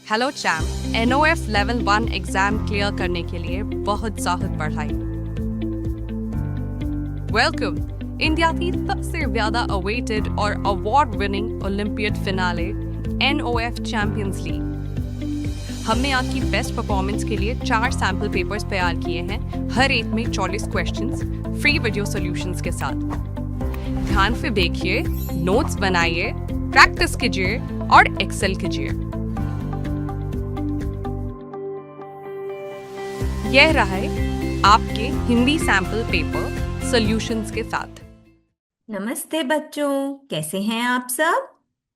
Hello champ. NOF level 1 exam clear करने के लिए बहुत ज़्यादा पढ़ाई। वेलकम इंडिया की सबसे ज़्यादा अवेटेड और award winning olympiad finale NOF champions league. हमने आपकी बेस्ट परफॉर्मेंस के लिए 4 सैम्पल पेपर्स तैयार किए हैं, हर एक में 40 क्वेश्चंस फ्री वीडियो सॉल्यूशंस के साथ। ध्यान से देखिए, नोट्स बनाइए, प्रैक्टिस कीजिए और एक्सेल कीजिए। यह रहा है आपके हिंदी सैंपल पेपर सॉल्यूशंस के साथ। नमस्ते बच्चों, कैसे हैं आप सब।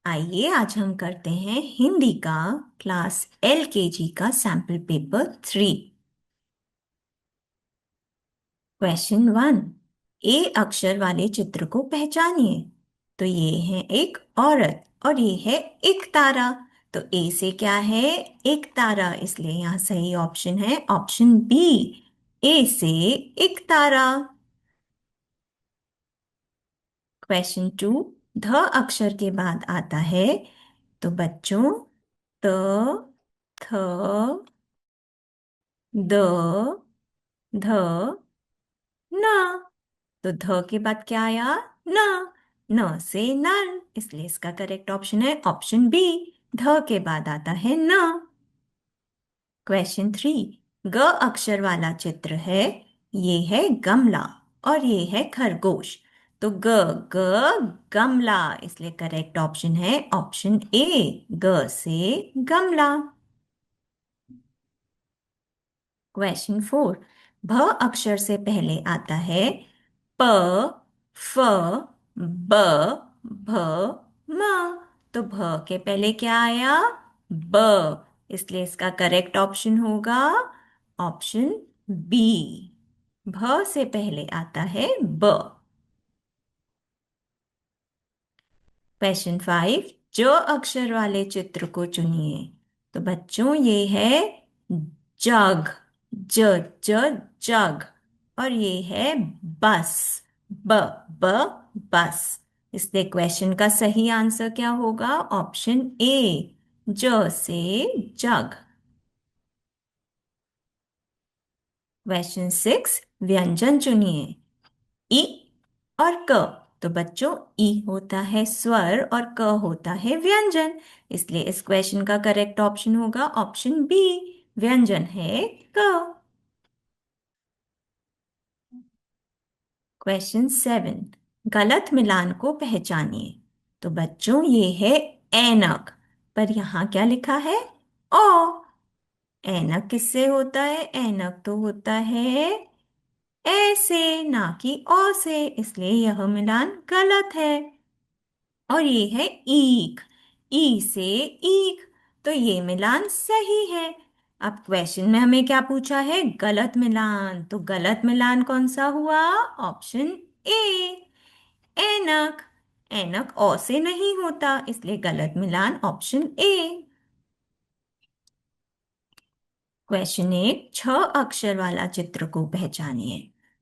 आइए आज हम करते हैं हिंदी का क्लास एलकेजी का सैम्पल पेपर 3। क्वेश्चन 1, ए अक्षर वाले चित्र को पहचानिए। तो ये है एक औरत और ये है एक तारा। तो ए से क्या है? एक तारा, इसलिए यहाँ सही ऑप्शन है ऑप्शन बी, ए से एक तारा। क्वेश्चन 2, ध अक्षर के बाद आता है। तो बच्चों, त, थ, द, ध, न। तो ध के बाद क्या आया? न। न से नल, इसलिए इसका करेक्ट ऑप्शन है ऑप्शन बी, ध के बाद आता है न। क्वेश्चन 3, ग अक्षर वाला चित्र है। ये है गमला और ये है खरगोश। तो ग, ग, गमला, इसलिए करेक्ट ऑप्शन है ऑप्शन ए, ग से गमला। क्वेश्चन 4, भ अक्षर से पहले आता है प, फ, ब, भ, म। तो भ के पहले क्या आया? ब, इसलिए इसका करेक्ट ऑप्शन होगा ऑप्शन बी, भ से पहले आता है ब। क्वेश्चन 5, जो अक्षर वाले चित्र को चुनिए। तो बच्चों ये है जग, ज, ज, जग। और ये है बस, ब, ब, बस। इसलिए क्वेश्चन का सही आंसर क्या होगा? ऑप्शन ए, ज से जग। क्वेश्चन 6, व्यंजन चुनिए। ई और क। तो बच्चों, ई होता है स्वर और क होता है व्यंजन, इसलिए इस क्वेश्चन का करेक्ट ऑप्शन होगा ऑप्शन बी, व्यंजन है क। क्वेश्चन 7, गलत मिलान को पहचानिए। तो बच्चों ये है ऐनक, पर यहाँ क्या लिखा है? ओ। ऐनक किससे होता है? ऐनक तो होता है ऐसे, ना कि ओ से, इसलिए यह मिलान गलत है। और ये है ईख, ई से ईख, तो ये मिलान सही है। अब क्वेश्चन में हमें क्या पूछा है? गलत मिलान। तो गलत मिलान कौन सा हुआ? ऑप्शन ए, ऐनक। ऐनक ओ से नहीं होता, इसलिए गलत मिलान ऑप्शन ए। क्वेश्चन 8, छ अक्षर वाला चित्र को पहचानिए।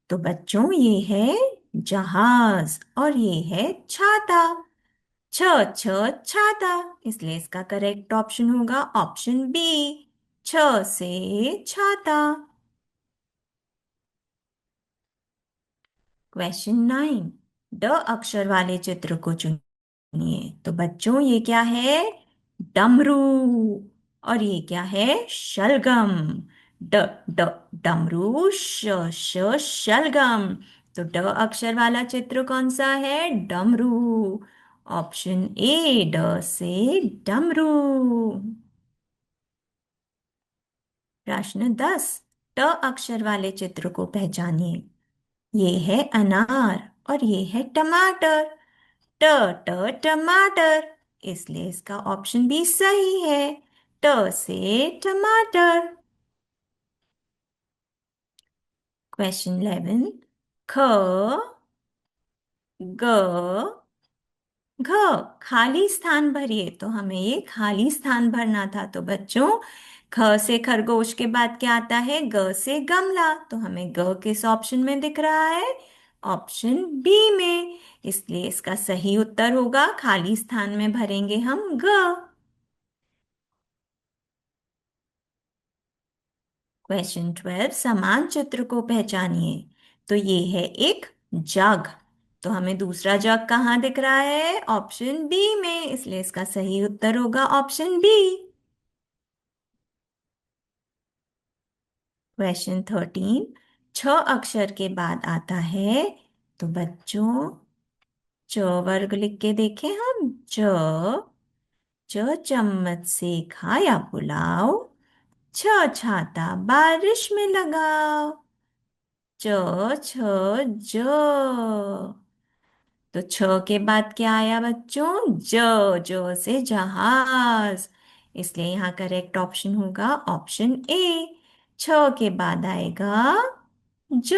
तो बच्चों ये है जहाज और ये है छाता। छ, छ, छाता, इसलिए इसका करेक्ट ऑप्शन होगा ऑप्शन बी, छ से छाता। क्वेश्चन 9, ड अक्षर वाले चित्र को चुनिए। तो बच्चों ये क्या है? डमरू। और ये क्या है? शलगम। ड, ड, डमरू, श, शलगम। तो ड अक्षर वाला चित्र कौन सा है? डमरू, ऑप्शन ए, ड से डमरू। प्रश्न 10, ट अक्षर वाले चित्र को पहचानिए। ये है अनार और ये है टमाटर। ट, टमाटर, इसलिए इसका ऑप्शन भी सही है, ट से टमाटर। क्वेश्चन 11, ख, ग, घ, खाली स्थान भरिए। तो हमें ये खाली स्थान भरना था। तो बच्चों, ख से खरगोश के बाद क्या आता है? ग से गमला। तो हमें ग किस ऑप्शन में दिख रहा है? ऑप्शन बी में, इसलिए इसका सही उत्तर होगा खाली स्थान में भरेंगे हम ग। क्वेश्चन 12, समान चित्र को पहचानिए। तो ये है एक जग। तो हमें दूसरा जग कहाँ दिख रहा है? ऑप्शन बी में, इसलिए इसका सही उत्तर होगा ऑप्शन बी। क्वेश्चन 13, छ अक्षर के बाद आता है। तो बच्चों, च वर्ग लिख के देखें हम। च चम्मच से खाया पुलाव, छ छाता बारिश में लगाओ। च छ ज। तो छ के बाद क्या आया बच्चों? ज से जहाज। इसलिए यहाँ करेक्ट ऑप्शन होगा ऑप्शन ए। छ के बाद आएगा ज।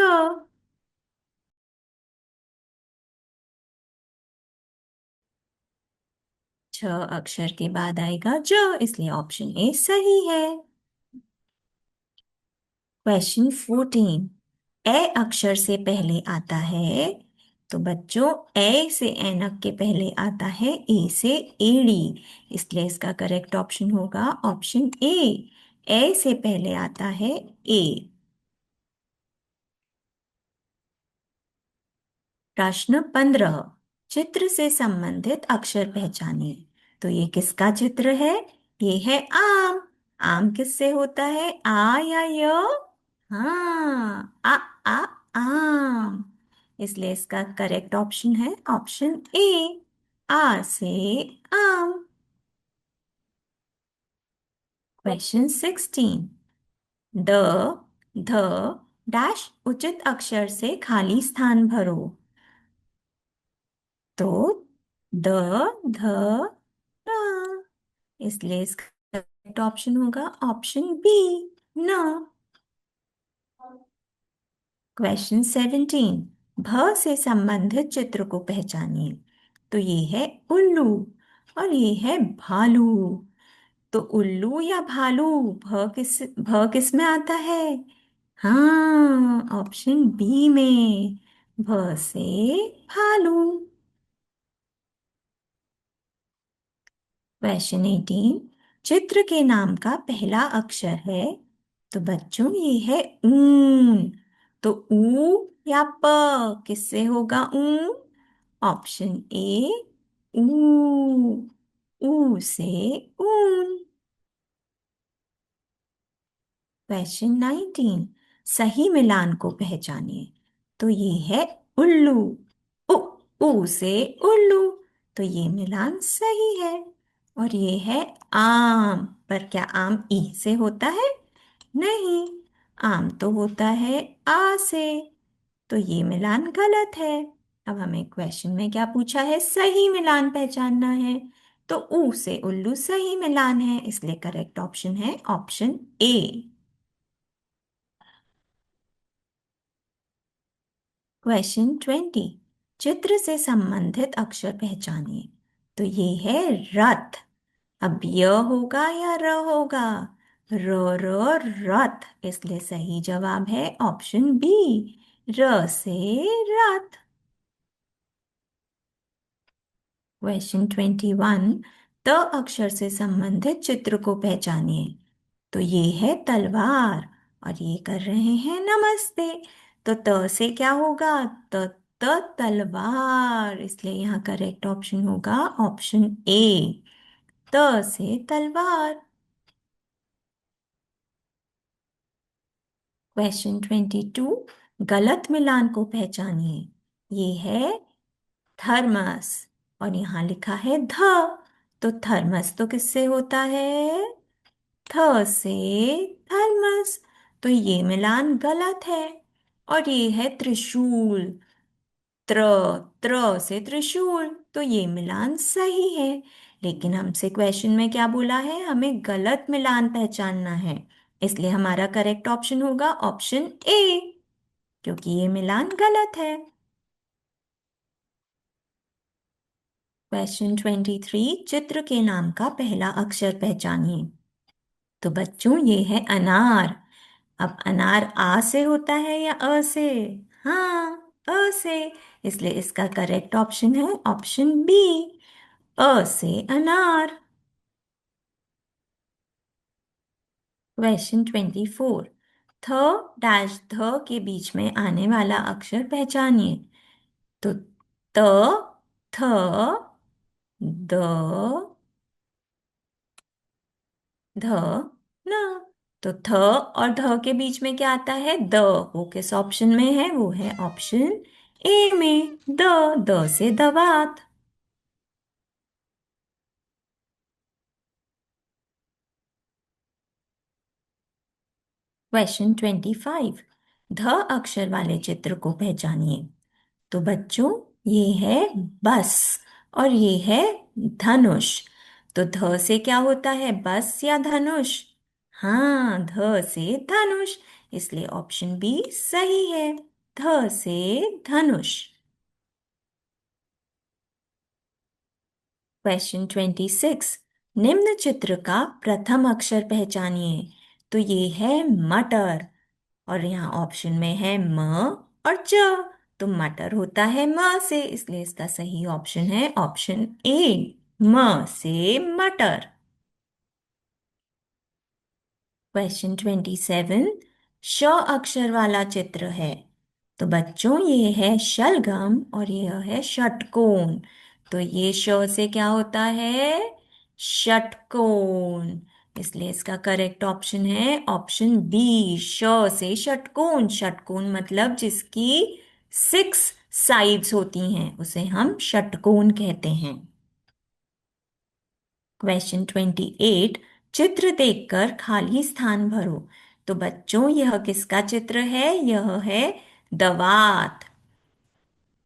छ अक्षर के बाद आएगा ज, इसलिए ऑप्शन ए सही है। क्वेश्चन 14, ए अक्षर से पहले आता है। तो बच्चों, ए से ऐनक के पहले आता है ए से एड़ी, इसलिए इसका करेक्ट ऑप्शन होगा ऑप्शन ए से पहले आता है ए। प्रश्न 15, चित्र से संबंधित अक्षर पहचानिए। तो ये किसका चित्र है? ये है आम। आम किससे होता है? आ या य? हाँ, आ आम। इसलिए इसका करेक्ट ऑप्शन है ऑप्शन ए, आ से आम। क्वेश्चन 16, द ध डैश उचित अक्षर से खाली स्थान भरो। तो द ध न, इसलिए इसका करेक्ट ऑप्शन होगा ऑप्शन बी, न। क्वेश्चन 17, भ से संबंधित चित्र को पहचानिए। तो ये है उल्लू और ये है भालू। तो उल्लू या भालू, भ किस में आता है? हाँ, ऑप्शन बी में, भ से भालू। क्वेश्चन 18, चित्र के नाम का पहला अक्षर है। तो बच्चों, ये है ऊन। तो ऊ या प किससे होगा ऊन? ऑप्शन ए, ऊ। ऊ से ऊन। क्वेश्चन 19, सही मिलान को पहचानिए। तो ये है उल्लू। उ ऊ से उल्लू। तो ये मिलान सही है। और ये है आम। पर क्या आम ई से होता है? नहीं, आम तो होता है आ से। तो ये मिलान गलत है। अब हमें क्वेश्चन में क्या पूछा है? सही मिलान पहचानना है। तो ऊ से उल्लू सही मिलान है, इसलिए करेक्ट ऑप्शन है ऑप्शन ए। क्वेश्चन 20, चित्र से संबंधित अक्षर पहचानिए। तो ये है रथ। अब य होगा या र होगा? रथ, इसलिए सही जवाब है ऑप्शन बी, र से रथ। क्वेश्चन 21, त अक्षर से संबंधित चित्र को पहचानिए। तो ये है तलवार और ये कर रहे हैं नमस्ते। तो त से क्या होगा? तलवार, इसलिए यहाँ करेक्ट ऑप्शन होगा ऑप्शन ए, त से तलवार। क्वेश्चन 22, गलत मिलान को पहचानिए। ये है थर्मस और यहाँ लिखा है ध। तो थर्मस तो किससे होता है? थ से थर्मस। तो ये मिलान गलत है। और ये है त्रिशूल। त्र त्र से त्रिशूल। तो ये मिलान सही है। लेकिन हमसे क्वेश्चन में क्या बोला है? हमें गलत मिलान पहचानना है। इसलिए हमारा करेक्ट ऑप्शन होगा ऑप्शन ए, क्योंकि ये मिलान गलत है। क्वेश्चन 23, चित्र के नाम का पहला अक्षर पहचानिए। तो बच्चों, ये है अनार। अब अनार आ से होता है या अ से? हाँ, अ से। इसलिए इसका करेक्ट ऑप्शन है ऑप्शन बी, अ से अनार। क्वेश्चन 24, थ डैश ध के बीच में आने वाला अक्षर पहचानिए। तो त, थ, द, ध, न। तो थ और ध के बीच में क्या आता है? द। वो किस ऑप्शन में है? वो है ऑप्शन ए में, द। द से दवात। क्वेश्चन 25। ध अक्षर वाले चित्र को पहचानिए। तो बच्चों, ये है बस और ये है धनुष। तो ध से क्या होता है? बस या धनुष? हाँ, ध से धनुष। इसलिए ऑप्शन बी सही है, ध से धनुष। क्वेश्चन 26। निम्न चित्र का प्रथम अक्षर पहचानिए। तो ये है मटर और यहाँ ऑप्शन में है म और च। तो मटर होता है म से, इसलिए इसका सही ऑप्शन है ऑप्शन ए, म से मटर। क्वेश्चन 27। श अक्षर वाला चित्र है। तो बच्चों, ये है शलगम और ये है षटकोण। तो ये श से क्या होता है? षटकोण। इसलिए इसका करेक्ट ऑप्शन है ऑप्शन बी, श से षटकोण। षटकोण मतलब जिसकी 6 साइड्स होती हैं उसे हम षटकोण कहते हैं। क्वेश्चन 28। चित्र देखकर खाली स्थान भरो। तो बच्चों, यह किसका चित्र है? यह है दवात।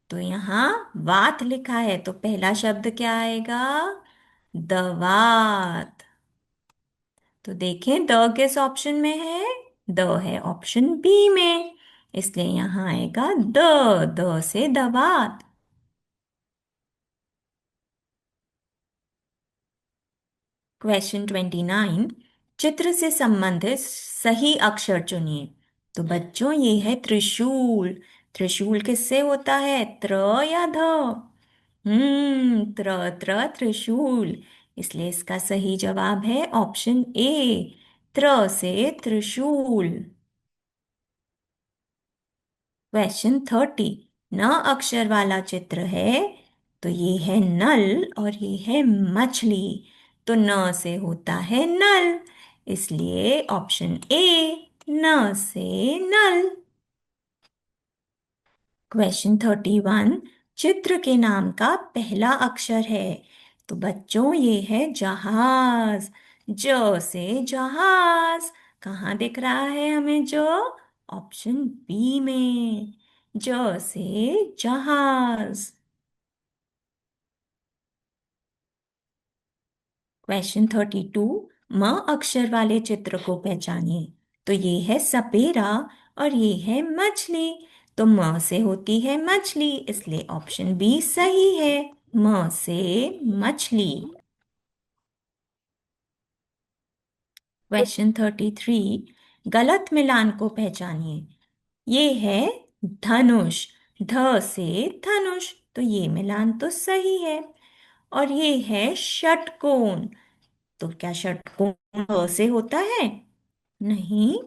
तो यहाँ वात लिखा है, तो पहला शब्द क्या आएगा? दवात। तो देखें, द किस ऑप्शन में है? द है ऑप्शन बी में, इसलिए यहाँ आएगा द, द से दवात। क्वेश्चन 29। चित्र से संबंधित सही अक्षर चुनिए। तो बच्चों, ये है त्रिशूल। त्रिशूल किससे होता है? त्र या ध? त्र, त्र त्रिशूल। इसलिए इसका सही जवाब है ऑप्शन ए, त्र से त्रिशूल। क्वेश्चन 30। न अक्षर वाला चित्र है। तो ये है नल और ये है मछली। तो न से होता है नल, इसलिए ऑप्शन ए, न से नल। क्वेश्चन 31। चित्र के नाम का पहला अक्षर है। तो बच्चों, ये है जहाज। ज से जहाज। कहाँ दिख रहा है हमें जो? ऑप्शन बी में, ज से जहाज। क्वेश्चन 32। म अक्षर वाले चित्र को पहचानिए। तो ये है सपेरा और ये है मछली। तो म से होती है मछली, इसलिए ऑप्शन बी सही है, म से मछली। क्वेश्चन 33। गलत मिलान को पहचानिए। ये है धनुष। ध से धनुष, तो ये मिलान तो सही है। और ये है षटकोण। तो क्या षटकोण ध से होता है? नहीं,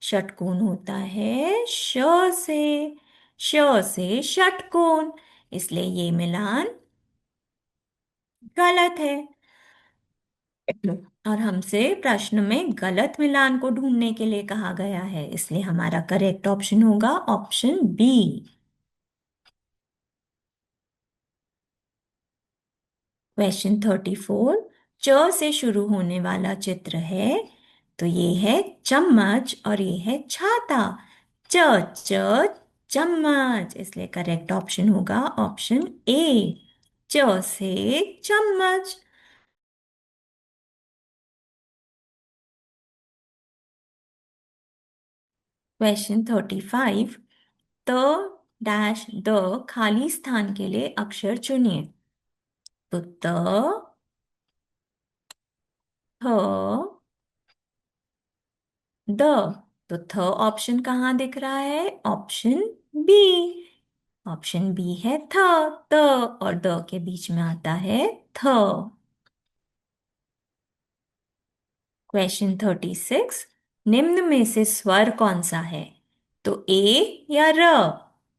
षटकोण होता है श से। श से षटकोण, इसलिए ये मिलान गलत है। और हमसे प्रश्न में गलत मिलान को ढूंढने के लिए कहा गया है, इसलिए हमारा करेक्ट ऑप्शन होगा ऑप्शन बी। क्वेश्चन 34। च से शुरू होने वाला चित्र है। तो ये है चम्मच और ये है छाता। च, च, चम्मच, इसलिए करेक्ट ऑप्शन होगा ऑप्शन ए, च से चम्मच। क्वेश्चन 35। त डैश द खाली स्थान के लिए अक्षर चुनिए। तो त, थ, द। तो थ ऑप्शन कहाँ दिख रहा है? Option B. ऑप्शन बी है थ। त और द के बीच में आता है थ। क्वेश्चन 36। निम्न में से स्वर कौन सा है? तो ए या र?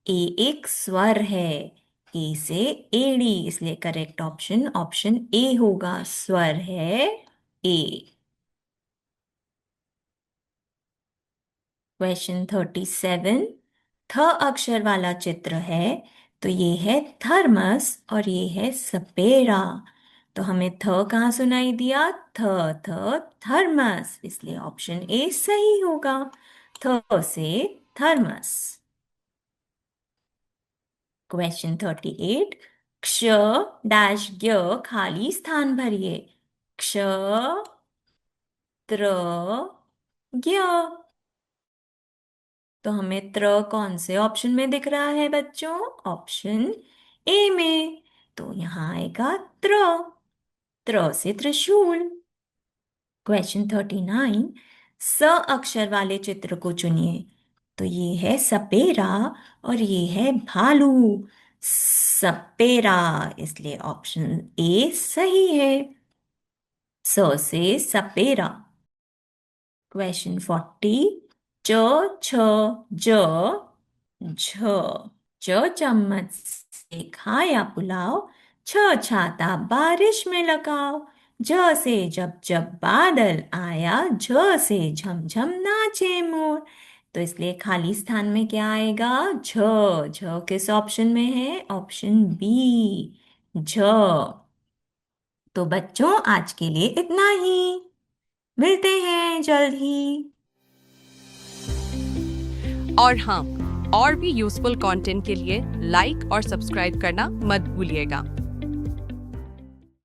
ए एक स्वर है। ए से एड़ी, इसलिए करेक्ट ऑप्शन ऑप्शन ए होगा। स्वर है ए। क्वेश्चन 37। थ अक्षर वाला चित्र है। तो ये है थर्मस और ये है सपेरा। तो हमें थ कहाँ सुनाई दिया? थ थ थर्मस, इसलिए ऑप्शन ए सही होगा। थ से थर्मस। क्वेश्चन 38। क्ष डैश ज्ञ खाली स्थान भरिए। क्ष त्र ज्ञ। तो हमें त्र कौन से ऑप्शन में दिख रहा है बच्चों? ऑप्शन ए में। तो यहाँ आएगा त्र। त्र से त्रिशूल। क्वेश्चन 39। स अक्षर वाले चित्र को चुनिए। तो ये है सपेरा और ये है भालू। सपेरा, इसलिए ऑप्शन ए सही है। स से सपेरा। क्वेश्चन 40। च छ ज झ। च चम्मच से खाया पुलाव। छ छाता बारिश में लगाओ। ज से जब जब बादल आया। झ से झमझम नाचे मोर। तो इसलिए खाली स्थान में क्या आएगा? झ। झ किस ऑप्शन में है? ऑप्शन बी, झ। तो बच्चों आज के लिए इतना ही। मिलते हैं जल्द ही। और हाँ, और भी यूजफुल कंटेंट के लिए लाइक और सब्सक्राइब करना मत भूलिएगा।